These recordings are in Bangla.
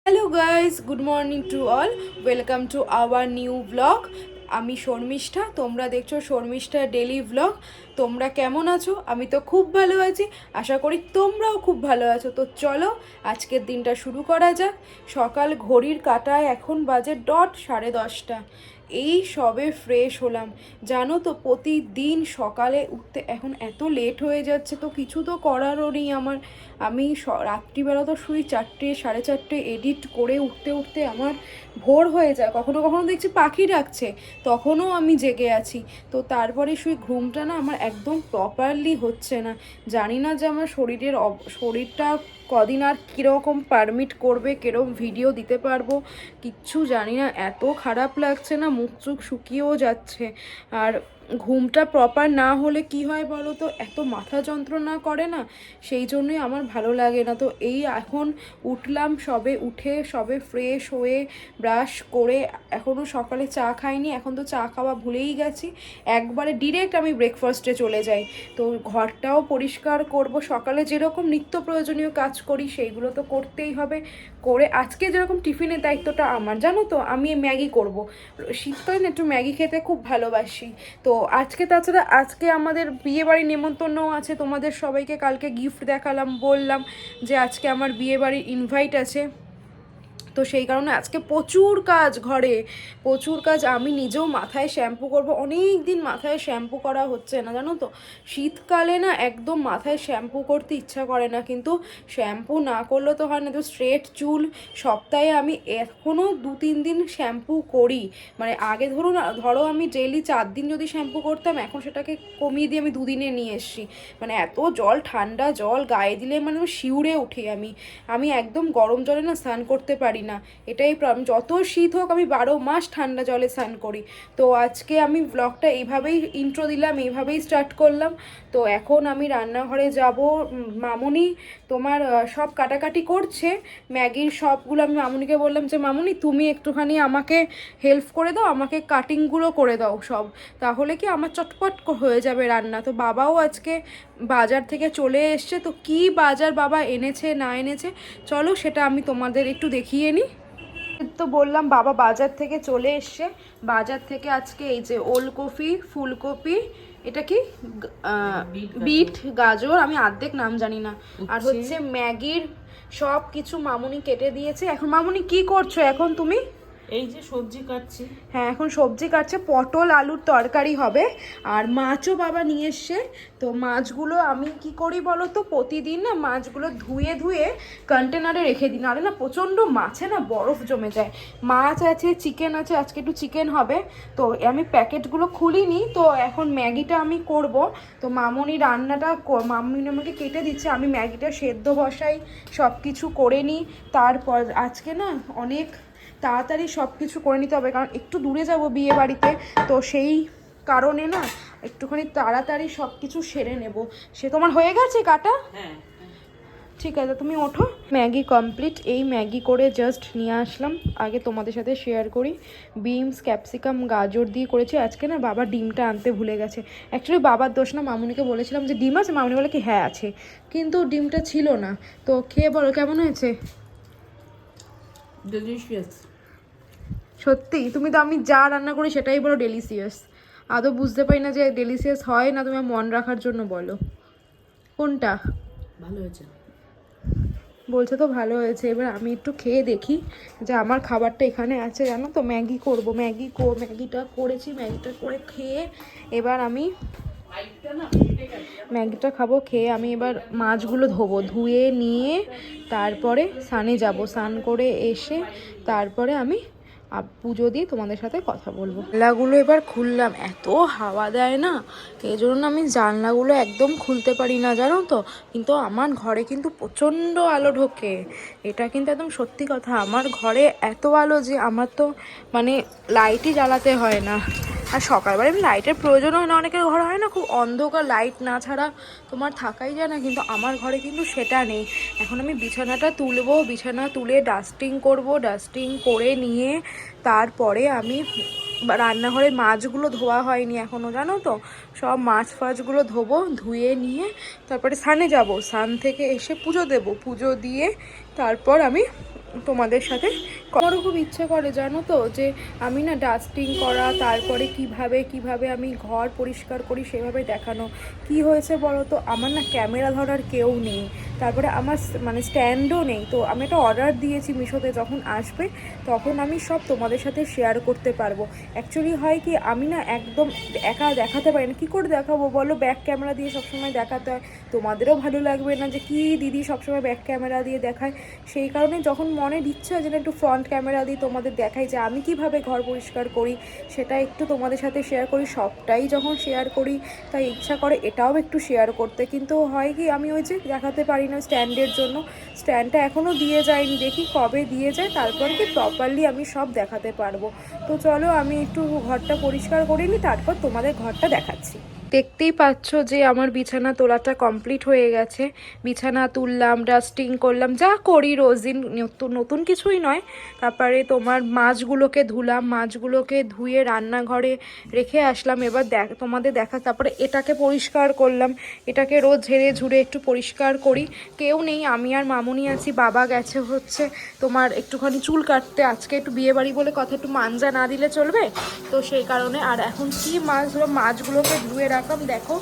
Hello guys, good morning to all. Welcome to our new blog. আমি শর্মিষ্ঠা, তোমরা দেখছো শর্মিষ্ঠা ডেলি ব্লগ। তোমরা কেমন আছো? আমি তো খুব ভালো আছি, আশা করি তোমরাও খুব ভালো আছো। তো চলো আজকের দিনটা শুরু করা যাক। সকাল ঘড়ির কাঁটায় এখন বাজে ডট 10:30। এই সবে ফ্রেশ হলাম। জানো তো প্রতিদিন সকালে উঠতে এখন এত লেট হয়ে যাচ্ছে, তো কিছু তো করারও নেই আমার। আমি রাত্রিবেলা তো শুই 4টে 4:30, এডিট করে উঠতে উঠতে আমার ভোর হয়ে যায়। কখনো কখনো দেখছি পাখি ডাকছে, তখনও আমি জেগে আছি। তো তারপরে শুই, ঘুমটা না আমার একদম প্রপারলি হচ্ছে না। জানি না যে আমার শরীরটা কদিন আর কীরকম পারমিট করবে, কীরকম ভিডিও দিতে পারবো, কিচ্ছু জানি না। এত খারাপ লাগছে না, মুখ চুখ শুকিয়েও যাচ্ছে। আর ঘুমটা প্রপার না হলে কি হয় বলো তো, এত মাথা যন্ত্রণা করে না, সেই জন্যই আমার ভালো লাগে না। তো এই এখন উঠলাম, সবে উঠে সবে ফ্রেশ হয়ে ব্রাশ করে, এখনও সকালে চা খাইনি, এখন তো চা খাওয়া ভুলেই গেছি। একবারে ডিরেক্ট আমি ব্রেকফাস্টে চলে যাই। তো ঘরটাও পরিষ্কার করব, সকালে যেরকম নিত্য প্রয়োজনীয় কাজ করি সেইগুলো তো করতেই হবে। করে আজকে যেরকম টিফিনের দায়িত্বটা আমার, জানো তো আমি ম্যাগি করব। শীতকালে না একটু ম্যাগি খেতে খুব ভালোবাসি। তো আজকে তাছাড়া আজকে আমাদের বিয়েবাড়ির নেমন্তন্নও আছে। তোমাদের সবাইকে কালকে গিফট দেখালাম, বললাম যে আজকে আমার বিয়েবাড়ির ইনভাইট আছে। তো সেই কারণে আজকে প্রচুর কাজ, ঘরে প্রচুর কাজ। আমি নিজেও মাথায় শ্যাম্পু করব, অনেক দিন মাথায় শ্যাম্পু করা হচ্ছে না, জানো তো। শীতকালে না একদম মাথায় শ্যাম্পু করতে ইচ্ছা করে না, কিন্তু শ্যাম্পু না করলে তো হয় না। তো স্ট্রেট চুল, সপ্তাহে আমি এখনও 2-3 দিন শ্যাম্পু করি। মানে আগে ধরো আমি ডেইলি 4 দিন যদি শ্যাম্পু করতাম, এখন সেটাকে কমিয়ে দিয়ে আমি 2 দিনে নিয়ে এসেছি। মানে এত জল, ঠান্ডা জল গায়ে দিলে মানে শিউরে উঠি আমি। আমি একদম গরম জলে না স্নান করতে পারি না, এটাই প্রবলেম। যত শীত হোক আমি 12 মাস ঠান্ডা জলে স্নান করি। তো আজকে আমি ব্লগটা এইভাবেই ইন্ট্রো দিলাম, এইভাবেই স্টার্ট করলাম। তো এখন আমি রান্নাঘরে যাব। মামুনি তোমার সব কাটাকাটি করছে ম্যাগির সবগুলো। আমি মামুনিকে বললাম যে মামুনি তুমি একটুখানি আমাকে হেল্প করে দাও, আমাকে কাটিংগুলো করে দাও সব, তাহলে কি আমার চটপট হয়ে যাবে রান্না। তো বাবাও আজকে বাজার থেকে চলে এসছে। তো কি বাজার বাবা এনেছে না এনেছে চলো সেটা আমি তোমাদের একটু দেখিয়ে নিই। তো বললাম বাবা বাজার থেকে চলে এসছে। বাজার থেকে আজকে এই যে ওলকপি, ফুলকপি, এটা কি বিট, গাজর, আমি অর্ধেক নাম জানি না, আর হচ্ছে ম্যাগির সব কিছু মামুনি কেটে দিয়েছে। এখন মামুনি কি করছো এখন তুমি? এই যে সবজি কাটছি। হ্যাঁ, এখন সবজি কাটছে, পটল আলুর তরকারি হবে। আর মাছও বাবা নিয়ে এসছে। তো মাছগুলো আমি কি করি বলো তো, প্রতিদিন না মাছগুলো ধুয়ে ধুয়ে কন্টেনারে রেখে দিই, নাহলে না প্রচণ্ড মাছে না বরফ জমে যায়। মাছ আছে, চিকেন আছে, আজকে একটু চিকেন হবে। তো আমি প্যাকেটগুলো খুলিনি। তো এখন ম্যাগিটা আমি করব। তো মামুনি রান্নাটা মামুনি আমাকে কেটে দিচ্ছে, আমি ম্যাগিটা সেদ্ধ বসাই, সব কিছু করে নিই। তারপর আজকে না অনেক তাড়াতাড়ি সব কিছু করে নিতে হবে, কারণ একটু দূরে যাব বিয়ে বাড়িতে। তো সেই কারণে না একটুখানি তাড়াতাড়ি সব কিছু সেরে নেব। সে তোমার হয়ে গেছে কাটা? হ্যাঁ, ঠিক আছে, তুমি ওঠো। ম্যাগি কমপ্লিট, এই ম্যাগি করে জাস্ট নিয়ে আসলাম। আগে তোমাদের সাথে শেয়ার করি, বিনস, ক্যাপসিকাম, গাজর দিয়ে করেছি। আজকে না বাবা ডিমটা আনতে ভুলে গেছে। অ্যাকচুয়ালি বাবার দোষ না, মামুনিকে বলেছিলাম যে ডিম আছে, মামুনি বলে কি হ্যাঁ আছে, কিন্তু ডিমটা ছিল না। তো খেয়ে বলো কেমন হয়েছে। ডেলিশিয়াস। সত্যি? তুমি তো আমি যা রান্না করি সেটাই বলো ডেলিসিয়াস। আদৌ বুঝতে পারি না যে ডেলিসিয়াস হয় না, তুমি মন রাখার জন্য বলো কোনটা। ভালো হয়েছে। বলছে তো ভালো হয়েছে। এবার আমি একটু খেয়ে দেখি যে আমার খাবারটা এখানে আছে, জানো তো ম্যাগি করব। ম্যাগিটা করেছি, ম্যাগিটা করে খেয়ে এবার আমি ম্যাগিটা খাবো। খেয়ে আমি এবার মাছগুলো ধোবো, ধুয়ে নিয়ে তারপরে স্নানে যাব। স্নান করে এসে তারপরে আমি পুজো দিয়ে তোমাদের সাথে কথা বলবো। জানলাগুলো এবার খুললাম, এত হাওয়া দেয় না, এই জন্য আমি জানলাগুলো একদম খুলতে পারি না, জানো তো। কিন্তু আমার ঘরে কিন্তু প্রচণ্ড আলো ঢোকে, এটা কিন্তু একদম সত্যি কথা। আমার ঘরে এত আলো যে আমার তো মানে লাইটই জ্বালাতে হয় না। আর সকালবেলা এমনি লাইটের প্রয়োজন হয় না, অনেকের ঘরে হয় না খুব অন্ধকার, লাইট না ছাড়া তোমার থাকাই যায় না, কিন্তু আমার ঘরে কিন্তু সেটা নেই। এখন আমি বিছানাটা তুলবো, বিছানা তুলে ডাস্টিং করব, ডাস্টিং করে নিয়ে তারপরে আমি রান্নাঘরে মাছগুলো ধোয়া হয়নি এখনও, জানো তো, সব মাছ ফাছগুলো ধোবো, ধুয়ে নিয়ে তারপরে স্নানে যাব। স্নান থেকে এসে পুজো দেব, পুজো দিয়ে তারপর আমি তোমাদের সাথে। আমারও খুব ইচ্ছে করে জানো তো যে আমি না ডাস্টিং করা, তারপরে কিভাবে আমি ঘর পরিষ্কার করি সেভাবে দেখানো। কি হয়েছে বলো তো, আমার না ক্যামেরা ধরার কেউ নেই, তারপরে আমার মানে স্ট্যান্ডও নেই। তো আমি একটা অর্ডার দিয়েছি মিশোতে, যখন আসবে তখন আমি সব তোমাদের সাথে শেয়ার করতে পারবো। অ্যাকচুয়ালি হয় কি, আমি না একদম একা দেখাতে পারি না, কী করে দেখাবো বলো, ব্যাক ক্যামেরা দিয়ে সবসময় দেখাতে হয়, তোমাদেরও ভালো লাগবে না যে কি দিদি সবসময় ব্যাক ক্যামেরা দিয়ে দেখায়। সেই কারণে যখন মনের ইচ্ছা হয় যে না একটু ফ্রন্ট ক্যামেরা দিয়ে তোমাদের দেখাই যে আমি কিভাবে ঘর পরিষ্কার করি, সেটা একটু তোমাদের সাথে শেয়ার করি। সবটাই যখন শেয়ার করি তাই ইচ্ছা করে এটাও একটু শেয়ার করতে, কিন্তু হয় কি আমি ওই যে দেখাতে পারি না স্ট্যান্ডের জন্য। স্ট্যান্ডটা এখনও দিয়ে যায়নি, দেখি কবে দিয়ে যায়, তারপর কি প্রপারলি আমি সব দেখাতে পারবো। তো চলো আমি একটু ঘরটা পরিষ্কার করে নিই, তারপর তোমাদের ঘরটা দেখাচ্ছি। দেখতেই পাচ্ছ যে আমার বিছানা তোলাটা কমপ্লিট হয়ে গেছে। বিছানা তুললাম, ডাস্টিং করলাম, যা করি রোজ দিন, নতুন কিছুই নয়। তারপরে তোমার মাছগুলোকে ধুলাম, মাছগুলোকে ধুয়ে রান্নাঘরে রেখে আসলাম। এবার তোমাদের দেখা, তারপরে এটাকে পরিষ্কার করলাম, এটাকে রোজ ঝেড়ে ঝুড়ে একটু পরিষ্কার করি। কেউ নেই, আমি আর মামুনি আছি, বাবা গেছে হচ্ছে তোমার একটুখানি চুল কাটতে, আজকে একটু বিয়ে বাড়ি বলে কথা, একটু মাঞ্জা না দিলে চলবে, তো সেই কারণে। আর এখন কি মাছগুলোকে ধুয়ে রাখলাম। দেখো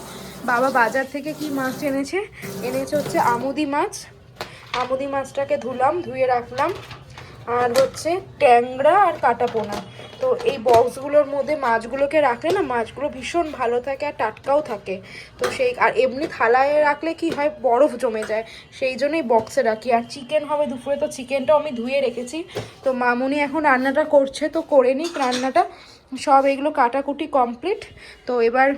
বাবা বাজার থেকে কি মাছ এনেছে হচ্ছে আমুদি মাছ। আমুদি মাছটাকে ধুয়ে রাখলাম। আর হচ্ছে ট্যাংরা আর কাটাপোনা। তো এই বক্সগুলোর মধ্যে মাছগুলোকে রাখলে না মাছগুলো ভীষণ ভালো থাকে আর টাটকাও থাকে। তো সেই আর এমনি থালায় রাখলে কি হয়, বরফ জমে যায়, সেই জন্যই বক্সে রাখি। আর চিকেন হবে দুপুরে, তো চিকেনটাও আমি ধুয়ে রেখেছি। তো মামুনি এখন রান্নাটা করছে, তো করে নিক রান্নাটা। সব এগুলো কাটাকুটি কমপ্লিট। তো এবার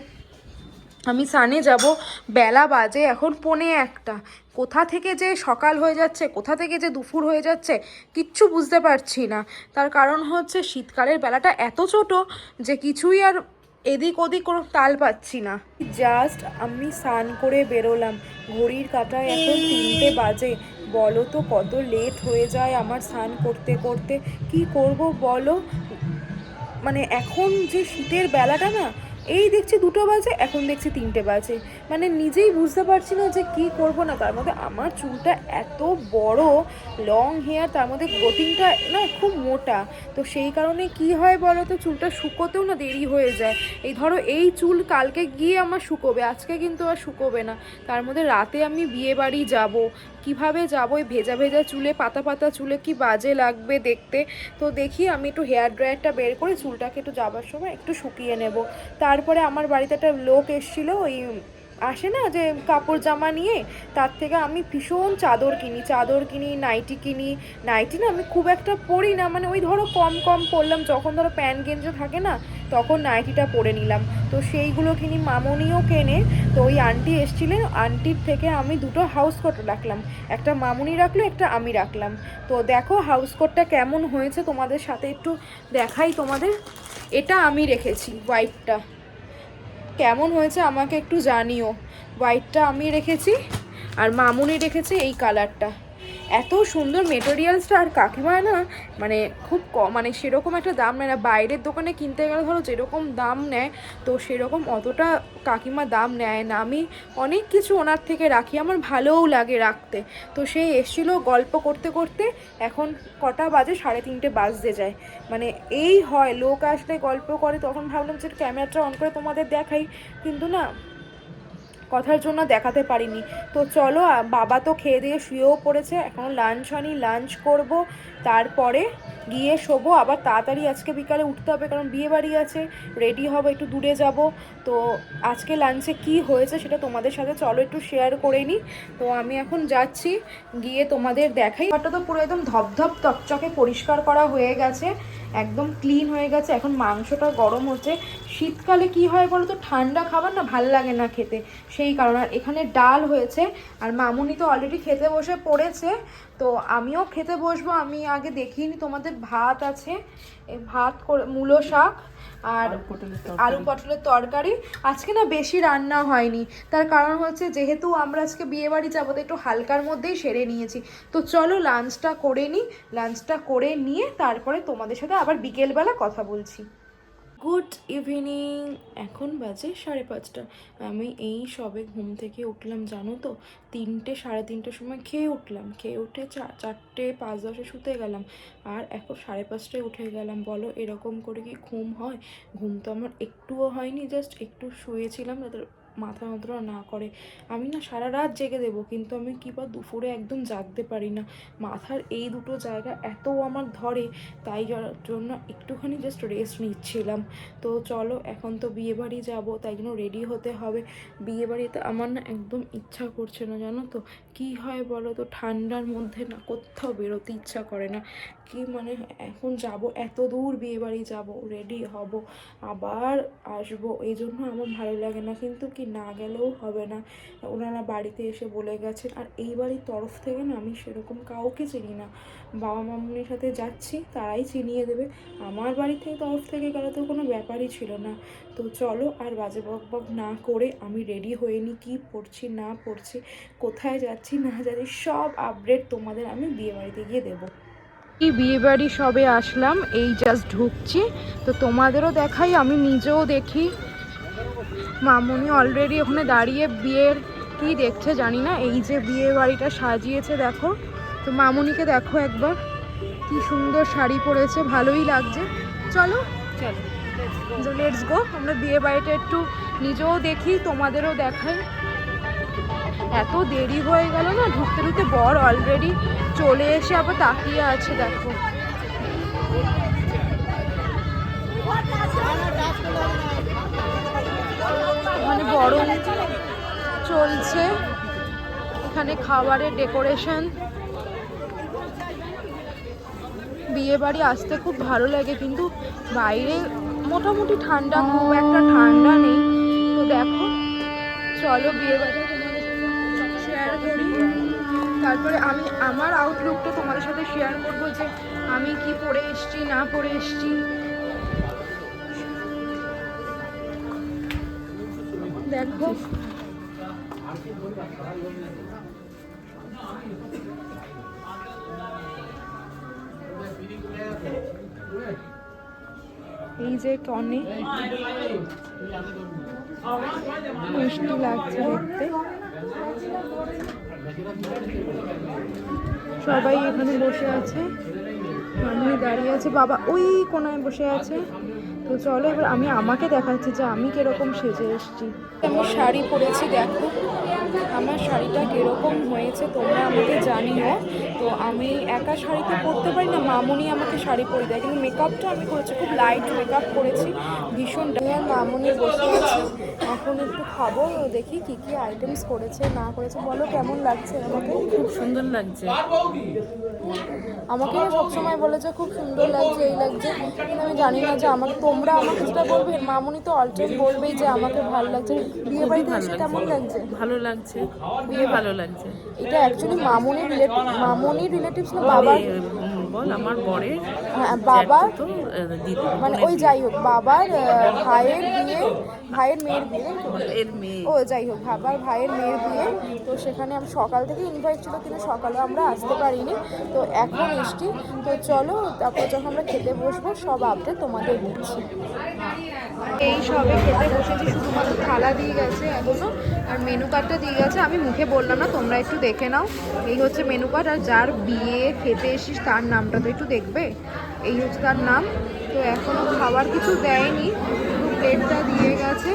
আমি সানে যাব, বেলা বাজে এখন 1:45। কোথা থেকে যে সকাল হয়ে যাচ্ছে, কোথা থেকে যে দুপুর হয়ে যাচ্ছে কিচ্ছু বুঝতে পারছি না। তার কারণ হচ্ছে শীতকালের বেলাটা এত ছোট যে কিছুই আর এদিক ওদিক কোনো তাল পাচ্ছি না। জাস্ট আমি স্নান করে বেরোলাম, ঘড়ির কাঁটায় এখন 3টে বাজে। বলো তো কত লেট হয়ে যায় আমার স্নান করতে করতে। কি করব বলো, মানে এখন যে শীতের বেলাটা না, এই দেখছি 2টো বাজে, এখন দেখছি 3টে বাজে, মানে নিজেই বুঝতে পারছি না যে কি করব না। তার মধ্যে আমার চুলটা এত বড় লং হেয়ার, তার মধ্যে গোটিংটা না খুব মোটা। তো সেই কারণে কি হয় বলো তো, চুলটা শুকোতেও না দেরি হয়ে যায়। এই ধরো এই চুল কালকে গিয়ে আমার শুকোবে, আজকে কিন্তু আর শুকোবে না। তার মধ্যে রাতে আমি বিয়ে বাড়ি যাবো, কিভাবে যাবো এই ভেজা ভেজা চুলে, পাতা পাতা চুলে কি বাজে লাগবে দেখতে। তো দেখি আমি একটু হেয়ার ড্রায়ারটা বের করে চুলটাকে একটু যাবার সময় একটু শুকিয়ে নেব। তারপরে আমার বাড়িতে একটা লোক এসেছিলো, ওই আসে না যে কাপড় জামা নিয়ে, তার থেকে আমি ভীষণ চাদর কিনি, নাইটি কিনি। নাইটি না আমি খুব একটা পরি না, মানে ওই ধরো কম কম পরলাম, যখন ধরো প্যান্ট গেঞ্জে থাকে না তখন নাইটিটা পরে নিলাম। তো সেইগুলো কিনি, মামনিও কেনে। তো ওই আন্টি এসেছিলেন, আন্টির থেকে আমি 2টো হাউস কোট রাখলাম, একটা মামুনি রাখলো, একটা আমি রাখলাম। তো দেখো হাউস কোটটা কেমন হয়েছে তোমাদের সাথে একটু দেখাই তোমাদের। এটা আমি রেখেছি হোয়াইটটা, কেমন হয়েছে আমাকে একটু জানিও। হোয়াইটটা আমি রেখেছি আর মামুনি রেখেছে এই কালারটা। এত সুন্দর মেটেরিয়ালসটা, আর কাকিমা না মানে খুব কম, মানে সেরকম একটা দাম নেয় না। বাইরের দোকানে কিনতে গেলে ধরো যেরকম দাম নেয়, তো সেরকম অতটা কাকিমা দাম নেয় না। আমি অনেক কিছু ওনার থেকে রাখি, আমার ভালোও লাগে রাখতে। তো সেই এসেছিলো গল্প করতে করতে, এখন কটা বাজে, 3:30 বাজতে যায়। মানে এই হয় লোক আসলে গল্প করে, তখন ভাবলাম যে ক্যামেরাটা অন করে তোমাদের দেখাই, কিন্তু না কথার জন্য দেখাতে পারিনি। তো চলো, বাবা তো খেয়ে দিয়ে শুয়েও পড়েছে, এখনও লাঞ্চ হয়নি, লাঞ্চ করব, তারপরে গিয়ে শোবো। আবার তাড়াতাড়ি আজকে বিকালে উঠতে হবে, কারণ বিয়ে বাড়ি আছে, রেডি হবে, একটু দূরে যাব। তো আজকে লাঞ্চে কি হয়েছে সেটা তোমাদের সাথে চলো একটু শেয়ার করে নিই। তো আমি এখন যাচ্ছি, গিয়ে তোমাদের দেখাই। ঘরটা তো পুরো একদম ধপধপ চকচকে পরিষ্কার করা হয়ে গেছে, একদম ক্লিন হয়ে গেছে। এখন মাংসটা গরম হচ্ছে। শীতকালে কি হয় বলো তো, ঠান্ডা খাবার না ভাল লাগে না খেতে, সেই কারণে। আর এখানে ডাল হয়েছে, আর মামুনি তো অলরেডি খেতে বসে পড়েছে, তো আমিও খেতে বসবো। আমি আগে দেখিনি, তোমাদের ভাত আছে, এই ভাত মূলো শাক আর আলু পটলের তরকারি। আজকে না বেশি রান্না হয়নি, তার কারণ হচ্ছে যেহেতু আমরা আজকে বিয়ে বাড়ি যাবো, তো একটু হালকার মধ্যেই সেরে নিয়েছি। তো চলো লাঞ্চটা করে নিই, লাঞ্চটা করে নিয়ে তারপরে তোমাদের সাথে আবার বিকেলবেলা কথা বলছি। Good evening. এখন বাজে 5:30। আমি এই সবে ঘুম থেকে উঠলাম, জানো তো 3টে 3:30টার সময় খেয়ে উঠলাম। খেয়ে উঠে 4:05 শুতে গেলাম, আর এখন 5:30টায় উঠে গেলাম। বলো এরকম করে কি ঘুম হয়? ঘুম তো আমার একটুও হয়নি, জাস্ট একটু শুয়েছিলাম যাতে মাথা যন্ত্রণা না করে। আমি না সারা রাত জেগে দেবো, কিন্তু আমি কি বা দুপুরে একদম জাগতে পারি না। মাথার এই দুটো জায়গা এত আমার ধরে, তাই জন্য একটুখানি জাস্ট রেস্ট নিচ্ছিলাম। তো চলো, এখন তো বিয়েবাড়ি যাবো, তাই জন্য রেডি হতে হবে। বিয়েবাড়িতে আমার না একদম ইচ্ছা করছে না, জানো তো কি হয় বলো তো, ঠান্ডার মধ্যে না কোথাও বেরোতে ইচ্ছা করে না। কি মানে এখন যাব, এত দূর বিয়েবাড়ি যাব, রেডি হব, আবার আসবো, এই জন্য আমার ভালো লাগে না। কিন্তু কি না গেলেও হবে না, ওনারা বাড়িতে এসে বলে গেছেন। আর এই বাড়ির তরফ থেকে না আমি সেরকম কাউকে চিনি না। বাবা মামুনির সাথে যাচ্ছি, তারাই চিনিয়ে দেবে। আমার বাড়ি থেকে তরফ থেকে গেলে তো কোনো ব্যাপারই ছিল না। তো চলো আর বাজে বক বক না করে আমি রেডি হয়ে নিই। কী পড়ছি না পড়ছি, কোথায় যাচ্ছি না যাচ্ছি, সব আপডেট তোমাদের আমি বিয়েবাড়িতে গিয়ে দেবো। এই বিয়েবাড়ি সবে আসলাম, এই জাস্ট ঢুকছি, তো তোমাদেরও দেখাই, আমি নিজেও দেখি। মামুনি অলরেডি ওখানে দাঁড়িয়ে বিয়ের কি দেখছে জানি না। এই যে বিয়ে বাড়িটা সাজিয়েছে দেখো, তো মামুনিকে দেখো একবার, কি সুন্দর শাড়ি পরেছে, ভালোই লাগছে। চলো চলো লেটস গো, আমরা বিয়ে বাড়িটা একটু নিজেও দেখি, তোমাদেরও দেখাই। এত দেরি হয়ে গেল না ঢুকতে ঢুকতে, বর অলরেডি চলে এসে আবার তাকিয়ে আছে দেখো। মানে গরম চলছে, এখানে খাবারের ডেকোরেশন। বিয়ে বাড়ি আসতে খুব ভালো লাগে, কিন্তু বাইরে মোটামুটি ঠান্ডা, খুব একটা ঠান্ডা নেই। তো দেখো চলো বিয়ে বাড়ি শেয়ার করি, তারপরে আমি আমার আউটলুকটা তোমাদের সাথে শেয়ার করবো, যে আমি কি পরে এসছি না পরে এসছি। দেখো এই যে টনে মিষ্টি লাগছে দেখতে। সবাই এখানে বসে আছে, আমি দাঁড়িয়ে আছে, বাবা ওই কোনায় বসে আছে। তো চলো এবার আমি আমাকে দেখাচ্ছি যে আমি কিরকম সেজে এসেছি। আমি শাড়ি পরেছি, দেখো আমার শাড়িটা কিরকম হয়েছে তোমরা আমাকে জানিও। তো আমি একা শাড়ি তো পরতে পারি না, মামুনি আমাকে শাড়ি পরে দেয়, কিন্তু মেকআপটা আমি করেছি, খুব লাইট মেকআপ করেছি, ভীষণ। আর মামুনি বসে আছে, এখন একটু খাবো, দেখি কি কি আইটেমস করেছে না করেছে। বলো কেমন লাগছে আমাকে? খুব সুন্দর লাগছে। আমাকে সবসময় বলেছে খুব সুন্দর লাগছে, এই লাগছে, কিন্তু আমি জানি না যে আমাকে, তোমরা আমাকে যেটা বলবে, মামুনি তো অলরেডি বলবেই যে আমাকে ভালো লাগছে। বিয়ে বাড়িতে এসে কেমন লাগছে? ভালো লাগছে, খুবই ভালো লাগছে। এটা অ্যাকচুয়ালি মামুনির রিলেটিভস না বাবার? বল আমার বরের, হ্যাঁ বাবার, তো দিদি মানে ওই যাই হোক বাবার ভাইয়ের বিয়ে, ভাইয়ের মেয়ের বিয়ে, এর মেয়ে। ও যাই হোক বাবার ভাইয়ের মেয়ের বিয়ে। তো সেখানে আমি সকাল থেকে ইনভাইট ছিল, কিন্তু সকালে আমরা আসতে পারিনি, তো এখন এসছি। তো চলো তারপর যখন আমরা খেতে বসবো সব আপডেট তোমাদের দিচ্ছি। এই সবে খেতে বসেছি, শুধুমাত্র থালা দিয়ে গেছে এখনো, আর মেনু কার্ডটা দিয়ে গেছে, আমি মুখে বললাম না, তোমরা একটু দেখে নাও। এই হচ্ছে মেনু কার্ড, আর যার বিয়ে খেতে এসিস তার নামটা তো একটু দেখবে, এই হচ্ছে তার নাম। তো এখনও খাবার কিছু দেয়নি, শুধু প্লেটটা দিয়ে গেছে।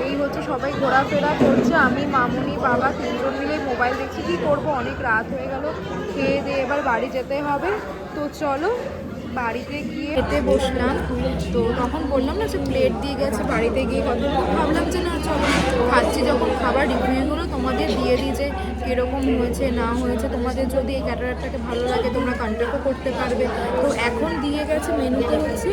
এই হচ্ছে সবাই ঘোরাফেরা করছে, আমি মামুনি বাবা তিনজন মিলে মোবাইল দেখছি। কী করবো, অনেক রাত হয়ে গেল, খেয়ে দিয়ে এবার বাড়ি যেতে হবে। তো চলো বাড়িতে গিয়ে খেতে বসলাম। তো তখন বললাম না যে প্লেট দিয়ে গেছে, বাড়িতে গিয়ে কত ভাবলাম যে না চলো খাচ্ছি যখন, খাবার রিভিউগুলো তোমাদের দিয়ে দিই যে কীরকম হয়েছে না হয়েছে। তোমাদের যদি এই ক্যাটারারটাকে ভালো লাগে তোমরা কন্ট্যাক্টও করতে পারবে। তো এখন দিয়ে গেছে মেনুতে হচ্ছে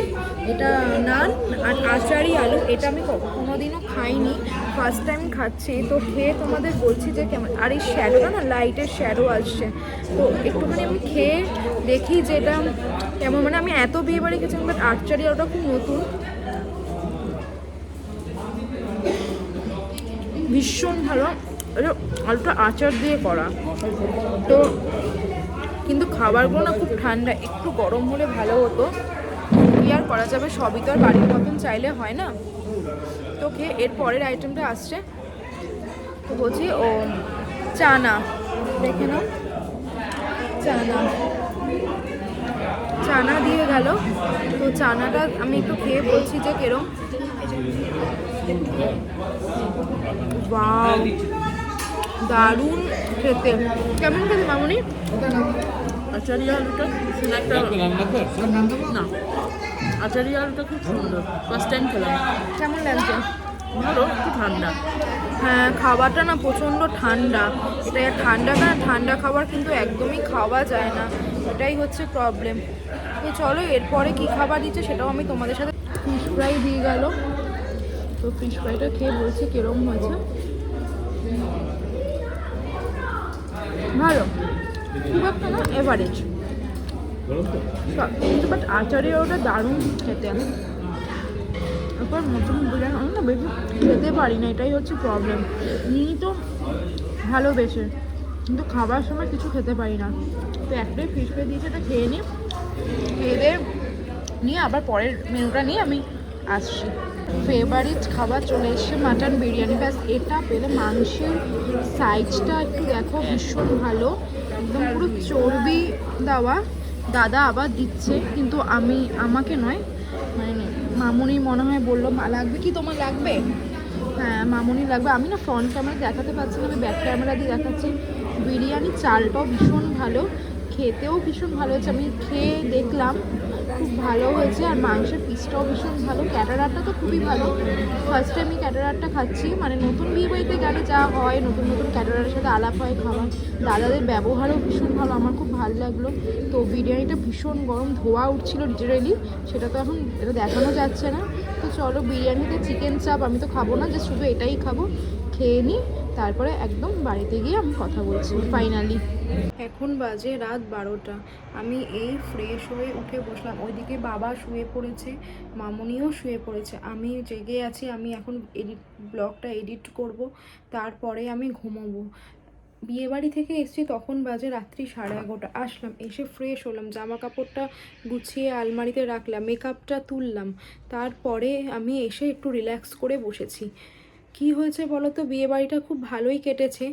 এটা নান আর আচারি আলু, এটা আমি কোনোদিনও খাইনি, ফার্স্ট টাইম খাচ্ছি। তো খেয়ে তোমাদের বলছি যে কেমন। আর এই শ্যাডোটা না, লাইটের শ্যাডো আসছে, তো একটুখানি আমি খেয়ে দেখি যে এটা কেমন। মানে আমি এত বিয়ে বাড়ি গেছিলাম, বাট আচারি আলুটা খুব নতুন, ভীষণ ভালো। আলুটা আচার দিয়ে করা, তো কিন্তু খাবারগুলো না খুব ঠান্ডা, একটু গরম হলে ভালো হতো। কি আর করা যাবে, সবই তো আর বাড়ির মতন চাইলে হয় না। তো খেয়ে এর পরের আইটেমটা আসছে, তো বলছি ও চানা, দেখে নাও চানা, চানা দিয়ে গেল। তো চানাটা আমি একটু খেয়ে বলছি যে কেরম। বাহ, দারুণ খেতে। কেমন খেতে মামনি? আচারি আলুটা ভীষণ একটা না, আচারি আলুটা খুব সুন্দর, ফার্স্ট টাইম খেলাম। কেমন লাগছে? ভালো, একটু ঠান্ডা। হ্যাঁ, খাবারটা না প্রচণ্ড ঠান্ডা। এটা ঠান্ডাটা না, ঠান্ডা খাবার কিন্তু একদমই খাওয়া যায় না, এটাই হচ্ছে প্রবলেম। তো চলো এরপরে কি খাবার দিচ্ছে সেটাও আমি তোমাদের সাথে। ফিশ ফ্রাই দিয়ে গেল, তো ফিশ ফ্রাইটা খেয়ে বলছি কিরম হয়েছে। ভালো, খুব একটা না, এভারেজ কিন্তু, বাট আচারে ওটা দারুণ খেতে। এরপর নতুন বিরিয়ানি আমি না বেশি খেতে পারি না, এটাই হচ্ছে প্রবলেম। নিই তো ভালোবেসে, কিন্তু খাবার সময় কিছু খেতে পারি না। তো একটাই ফিশ ফ্রাই দিয়েছে, এটা খেয়ে নিই, খেয়ে দিয়ে নিয়ে আবার পরের মেনুটা নিয়ে আমি আসছি। ফেভারিট খাবার চলে এসছে মাটন বিরিয়ানি। ব্যাস এটা পেলে, মাংসের সাইজটা একটু দেখো, ভীষণ ভালো, একদম পুরো চর্বি দেওয়া। দাদা আবার দিচ্ছে, কিন্তু আমাকে নয়, মানে মামুনি মনে হয় বললো লাগবে কি, তোমার লাগবে? হ্যাঁ মামুনি লাগবে। আমি না ফ্রন্ট ক্যামেরা দেখাতে পারছি না, আমি ব্যাক ক্যামেরা দিয়ে দেখাচ্ছি। বিরিয়ানি চালটাও ভীষণ ভালো, খেতেও ভীষণ ভালো হয়েছে, আমি খেয়ে দেখলাম খুব ভালো হয়েছে। আর মাংসের পিসটাও ভীষণ ভালো, ক্যাটারারটা তো খুবই ভালো। ফার্স্ট টাইম আমি ক্যাটারারটা খাচ্ছি, মানে নতুন বিয়ে বাড়িতে গেলে যা হয়, নতুন নতুন ক্যাটারারের সাথে আলাপ হয় খাওয়া। দাদাদের ব্যবহারও ভীষণ ভালো, আমার খুব ভালো লাগলো। তো বিরিয়ানিটা ভীষণ গরম, ধোয়া উঠছিল লিটারেলি, সেটা তো এখন এটা দেখানো যাচ্ছে না। তো চলো, বিরিয়ানিতে চিকেন চাপ আমি তো খাবো না, যে শুধু এটাই খাবো, খেয়ে নিই, তারপরে একদম বাড়িতে গিয়ে আমি কথা বলছি ফাইনালি। এখন বাজে রাত 12টা, আমি এই ফ্রেশ হয়ে উঠে বসলাম। ওইদিকে বাবা শুয়ে পড়েছে, মামুনিও শুয়ে পড়েছে, আমি জেগে আছি। আমি এখন ব্লগটা এডিট করব, তারপরে আমি ঘুমোবো। বিয়েবাড়ি থেকে এসেছি তখন বাজে রাত্রি 11:30। আসলাম, এসে ফ্রেশ হলাম, জামা কাপড়টা গুছিয়ে আলমারিতে রাখলাম, মেকআপটা তুললাম, তারপরে আমি এসে একটু রিল্যাক্স করে বসেছি। কি হয়েছে বলো তো, বিয়েবাড়িটা খুব ভালোই কেটেছে,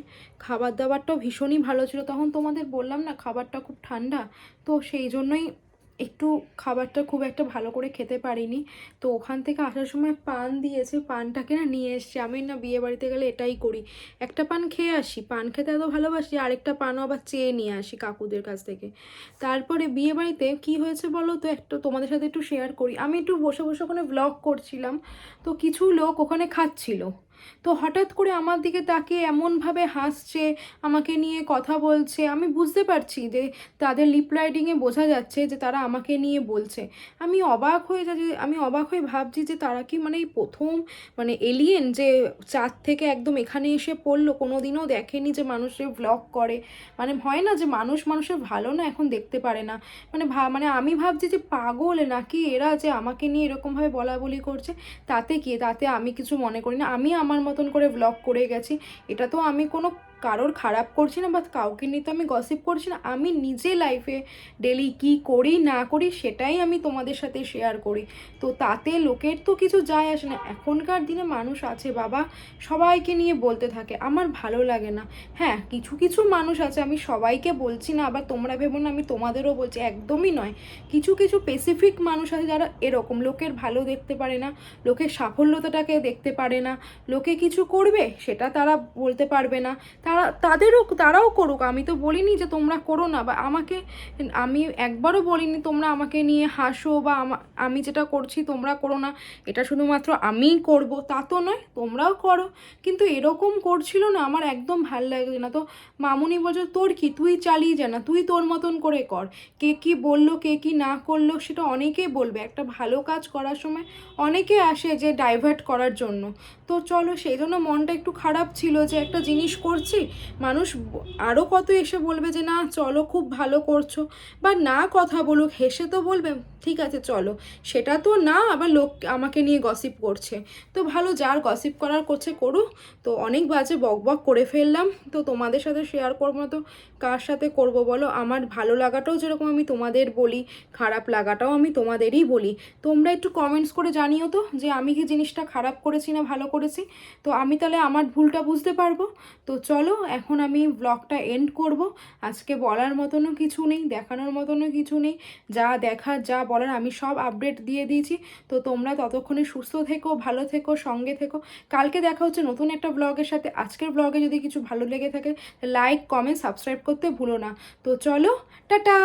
খাবার দাবারটাও ভীষণই ভালো ছিল। তখন তোমাদের বললাম না খাবারটা খুব ঠান্ডা, তো সেই জন্যই একটু খাবারটা খুব একটা ভালো করে খেতে পারিনি। তো ওখান থেকে আসার সময় পান দিয়েছে, পানটাকে না নিয়ে এসছি। আমি না বিয়ে বাড়িতে গেলে এটাই করি, একটা পান খেয়ে আসি, পান খেতে এত ভালোবাসি, আরেকটা পানও আবার চেয়ে নিয়ে আসি কাকুদের কাছ থেকে। তারপরে বিয়ে বাড়িতে কী হয়েছে বলো তো, একটু তোমাদের সাথে একটু শেয়ার করি। আমি একটু বসে বসে ওখানে ব্লগ করছিলাম, তো কিছু লোক ওখানে খাচ্ছিল, তো হঠাৎ করে আমার দিকে তাকিয়ে এমনভাবে হাসছে, আমাকে নিয়ে কথা বলছে। আমি বুঝতে পারছি যে তাদের লিপ রাইডিংয়ে বোঝা যাচ্ছে যে তারা আমাকে নিয়ে বলছে। আমি অবাক হয়ে যাচ্ছি, আমি অবাক হয়ে ভাবছি যে তারা কি মানে এই প্রথম, মানে এলিয়েন যে চাঁদ থেকে একদম এখানে এসে পড়লো, কোনো দিনও দেখেনি যে মানুষের ব্লগ করে। মানে হয় না যে মানুষের ভালো না এখন দেখতে পারে না, মানে আমি ভাবছি যে পাগল নাকি এরা, যে আমাকে নিয়ে এরকমভাবে বলা বলি করছে। তাতে কি, তাতে আমি কিছু মনে করি না, আমি আমার মতন করে ব্লগ করে গেছি। এটা তো আমি কোনো কারোর খারাপ করছি না, বা কাউকে নিয়ে তো আমি গসিপ করছি না। আমি নিজে লাইফে ডেলি কি করি না করি সেটাই আমি তোমাদের সাথে শেয়ার করি। তো তাতে লোকের তো কিছু যায় আসে না। এখনকার দিনে মানুষ আছে বাবা, সবাইকে নিয়ে বলতে থাকে, আমার ভালো লাগে না। হ্যাঁ, কিছু কিছু মানুষ আছে, আমি সবাইকে বলছি না, আবার তোমরা ভেবো না আমি তোমাদেরও বলছি, একদমই নয়। কিছু কিছু স্পেসিফিক মানুষ আছে যারা এরকম, লোকের ভালো দেখতে পারে না, লোকের সাফল্যতাটাকে দেখতে পারে না, লোকে কিছু করবে সেটা তারা বলতে পারবে না। তারাও করুক, আমি তো বলিনি যে তোমরা করো না, বা আমি একবারও বলিনি তোমরা আমাকে নিয়ে হাসো, বা আমি যেটা করছি তোমরা করো না, এটা শুধুমাত্র আমিই করব তা তো নয়, তোমরাও করো। কিন্তু এরকম করছিল না, আমার একদম ভাল লাগছে না। তো মামুনি বলছে তোর কি, তুই চালিয়ে যা না, তুই তোর মতন করে কর, কে কি বললো কে কি না করলো সেটা অনেকেই বলবে। একটা ভালো কাজ করার সময় অনেকে আসে যে ডাইভার্ট করার জন্য। তো চলো, সেই জন্য মনটা একটু খারাপ ছিল যে একটা জিনিস করছে করছি, মানুষ আরও কত এসে বলবে যে না চলো খুব ভালো করছো, বা না কথা বলুক, হেসে তো বলবে ঠিক আছে চলো, সেটা তো না আবার লোক আমাকে নিয়ে গসিপ করছে। তো ভালো, যার গসিপ করার করছে করুক। তো অনেক বাজে বকবক করে ফেললাম, তো তোমাদের সাথে শেয়ার করবো না তো কার সাথে করব বলো? আমার ভালো লাগাটাও যেরকম আমি তোমাদের বলি, খারাপ লাগাটাও আমি তোমাদেরই বলি। তোমরা একটু কমেন্টস করে জানিও তো যে আমি কি জিনিসটা খারাপ করেছি না ভালো করেছি, তো আমি তাহলে আমার ভুলটা বুঝতে পারবো। তো চলো এখন আমি ব্লগটা এন্ড করব। আজকে বলার মতনও কিছু নেই, দেখানোর মতনও কিছু নেই, যা দেখার যা বলার আমি সব আপডেট দিয়ে দিয়েছি। তো তোমরা ততক্ষণে সুস্থ থেকো, ভালো থেকো, সঙ্গে থেকো। কালকে দেখা হচ্ছে নতুন একটা ব্লগের সাথে। আজকের ব্লগে যদি কিছু ভালো লেগে থাকে লাইক, কমেন্ট, সাবস্ক্রাইব করতে ভুলো না। তো চলো, টাটা।